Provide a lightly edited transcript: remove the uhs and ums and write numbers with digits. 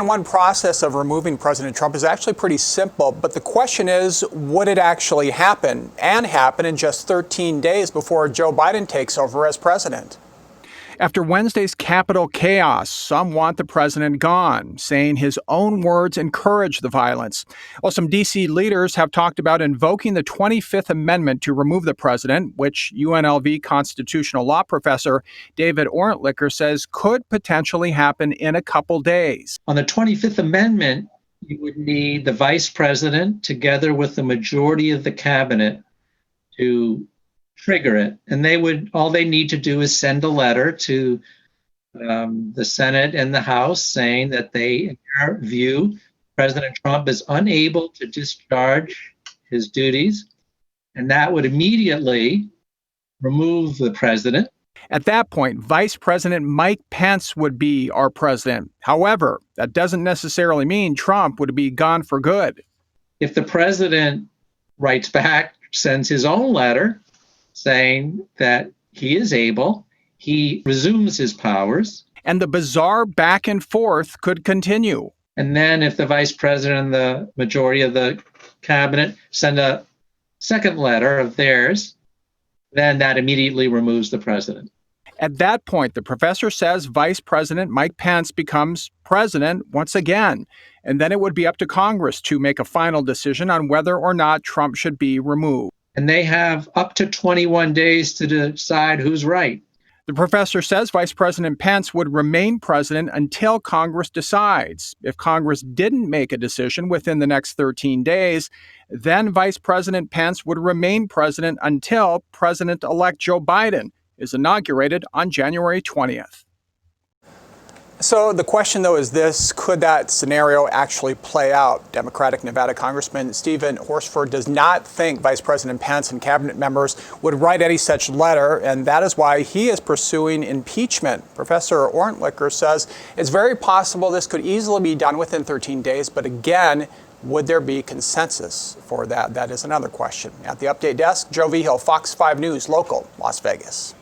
One process of removing President Trump is actually pretty simple, but the question is, would it actually happen and happen in just 13 days before Joe Biden takes over as president? After Wednesday's Capitol chaos, some want the president gone, saying his own words encourage the violence. Well, some D.C. leaders have talked about invoking the 25th Amendment to remove the president, which UNLV constitutional law professor David Orntlicker says could potentially happen in a couple days. On the 25th Amendment, you would need the vice president together with the majority of the cabinet to trigger it. And all they need to do is send a letter to the Senate and the House saying that they, in their view, President Trump is unable to discharge his duties. And that would immediately remove the president. At that point, Vice President Mike Pence would be our president. However, that doesn't necessarily mean Trump would be gone for good. If the president writes back, sends his own letter saying that he is able, he resumes his powers. And the bizarre back and forth could continue. And then if the vice president and the majority of the cabinet send a second letter of theirs, then that immediately removes the president. At that point, the professor says Vice President Mike Pence becomes president once again. And then it would be up to Congress to make a final decision on whether or not Trump should be removed. And they have up to 21 days to decide who's right. The professor says Vice President Pence would remain president until Congress decides. If Congress didn't make a decision within the next 13 days, then Vice President Pence would remain president until President-elect Joe Biden is inaugurated on January 20th. So the question, though, is this: could that scenario actually play out? Democratic Nevada Congressman Stephen Horsford does not think Vice President Pence and cabinet members would write any such letter, and that is why he is pursuing impeachment. Professor Orntlicker says it's very possible this could easily be done within 13 days, but again, would there be consensus for that? That is another question. At the Update Desk, Joe Vigil, Fox 5 News, Local, Las Vegas.